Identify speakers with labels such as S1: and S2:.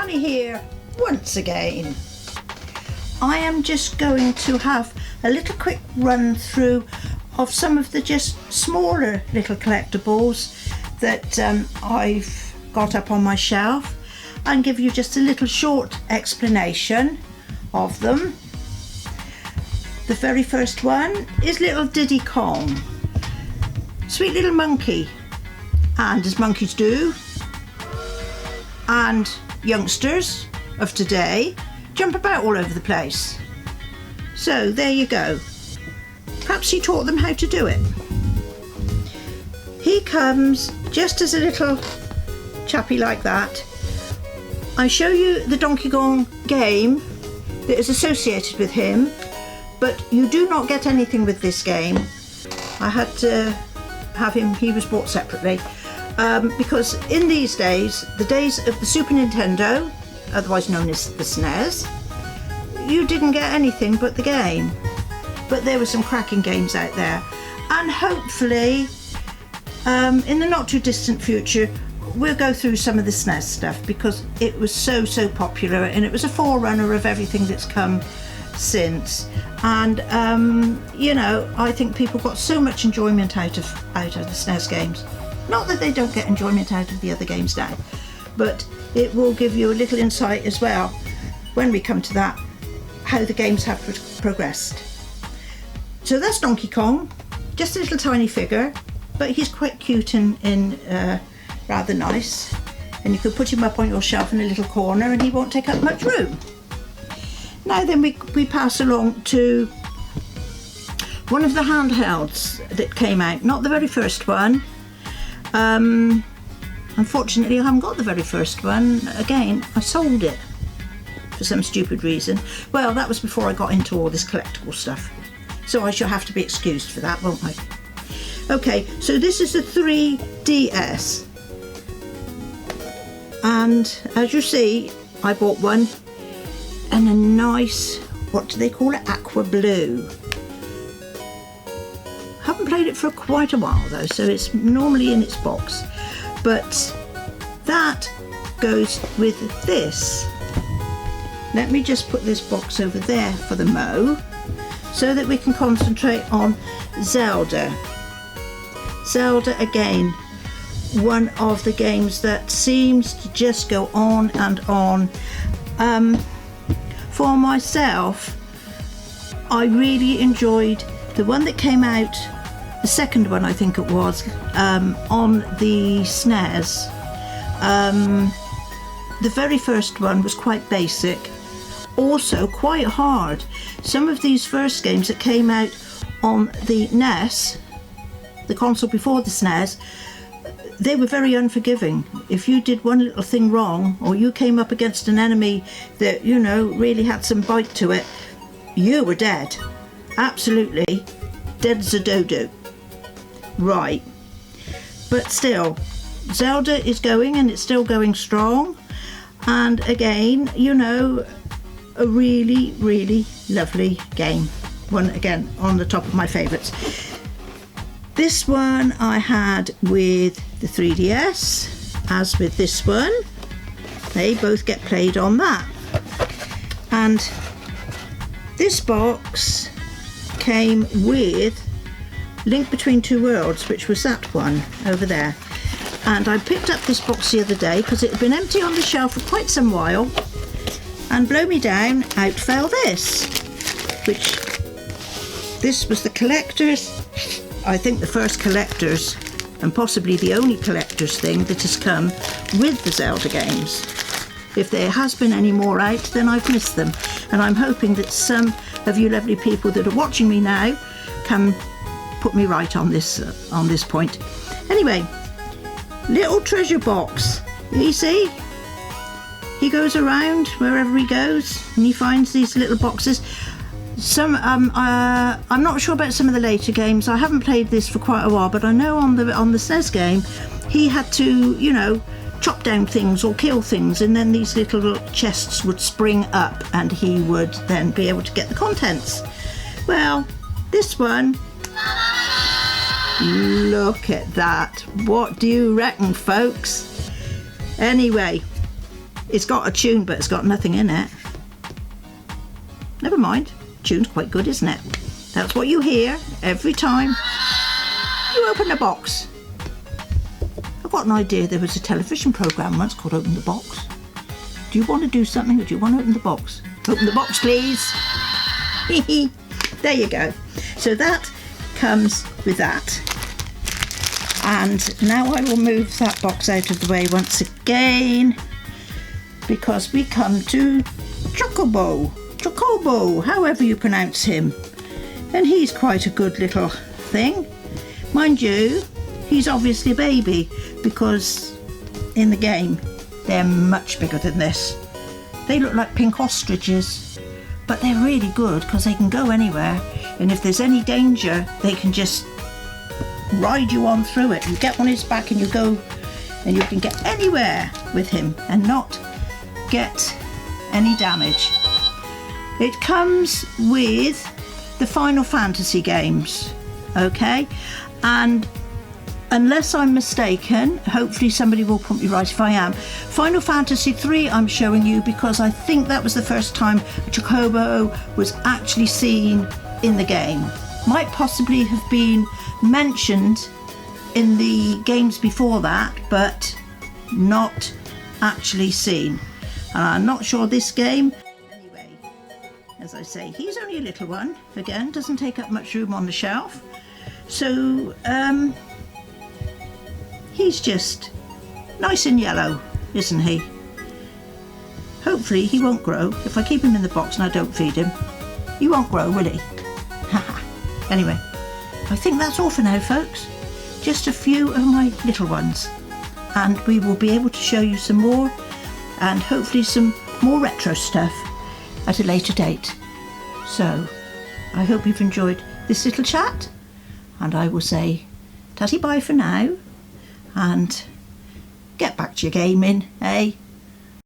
S1: Granny here once again. I am just going to have a little quick run through of some of the just smaller little collectibles that I've got up on my shelf and give you just a little short explanation of them. The very first one is little Diddy Kong. Sweet little monkey, and as monkeys do, and youngsters of today jump about all over the place. So there you go. Perhaps he taught them how to do it. He comes just as a little chappy like that. I show you the Donkey Kong game that is associated with him, but you do not get anything with this game. I had to have him, he was bought separately, because in these days, the days of the Super Nintendo, otherwise known as the SNES, you didn't get anything but the game. But there were some cracking games out there, and hopefully in the not too distant future we'll go through some of the SNES stuff, because it was so popular and it was a forerunner of everything that's come since. And you know, I think people got so much enjoyment out of the SNES games. Not that they don't get enjoyment out of the other games now, but it will give you a little insight as well, when we come to that, how the games have progressed. So that's Donkey Kong, just a little tiny figure, but he's quite cute and rather nice, and you could put him up on your shelf in a little corner and he won't take up much room. Now then, we pass along to one of the handhelds that came out, not the very first one. Unfortunately I haven't got the very first one. Again, I sold it for some stupid reason. Well, that was before I got into all this collectible stuff, so I shall have to be excused for that, won't I? Okay, so this is a 3DS, and as you see, I bought one and a nice, what do they call it, aqua blue. Haven't played it for quite a while though, so it's normally in its box, but that goes with this. Let me just put this box over there for the mo, so that we can concentrate on Zelda. Zelda, again, one of the games that seems to just go on and on. For myself, I really enjoyed the one that came out, the second one I think it was, on the SNES. The very first one was quite basic, also quite hard. Some of these first games that came out on the NES, the console before the SNES, they were very unforgiving. If you did one little thing wrong, or you came up against an enemy that, you know, really had some bite to it, you were dead. Absolutely dead as a dodo. Right. But still, Zelda is going, and it's still going strong. And again, you know, a really lovely game. One, again, on the top of my favourites. This one I had with the 3DS, as with this one. They both get played on that. And this box came with Link Between Two Worlds, which was that one over there. And I picked up this box the other day because it had been empty on the shelf for quite some while, and blow me down, out fell this, which, this was the collector's, I think the first collector's, and possibly the only collector's thing that has come with the Zelda games. If there has been any more out, then I've missed them, and I'm hoping that some of you lovely people that are watching me now can put me right on this point. Anyway, little treasure box. You see, he goes around wherever he goes and he finds these little boxes. Some I'm not sure about some of the later games. I haven't played this for quite a while, but I know on the SNES game he had to, you know, chop down things or kill things, and then these little chests would spring up and he would then be able to get the contents. Well, this one, look at that. What do you reckon, folks? Anyway, It's got a tune, but it's got nothing in it. Never mind. Tune's quite good, isn't it? That's what you hear every time you open the box. I've got an idea. There was a television programme once called Open the Box. Do you want to do something, or do you want to open the box? Open the box, please. There you go. So that comes with that. And now I will move that box out of the way once again, because we come to Chocobo, however you pronounce him. And he's quite a good little thing. Mind you, he's obviously a baby, because in the game they're much bigger than this. They look like pink ostriches, but they're really good because they can go anywhere, and if there's any danger they can just ride you on through it. You get on his back and you go, and you can get anywhere with him and not get any damage. It comes with the Final Fantasy games, okay? And unless I'm mistaken, hopefully somebody will put me right if I am, Final Fantasy 3 I'm showing you because I think that was the first time Chocobo was actually seen in the game. Might possibly have been mentioned in the games before that, but not actually seen. And I'm not sure this game. Anyway, as I say, he's only a little one. Again, doesn't take up much room on the shelf. So, he's just nice and yellow, isn't he? Hopefully he won't grow. If I keep him in the box and I don't feed him, he won't grow, will he? Anyway, I think that's all for now, folks. Just a few of my little ones. And we will be able to show you some more, and hopefully some more retro stuff at a later date. So, I hope you've enjoyed this little chat, and I will say tatty bye for now, and get back to your gaming, eh?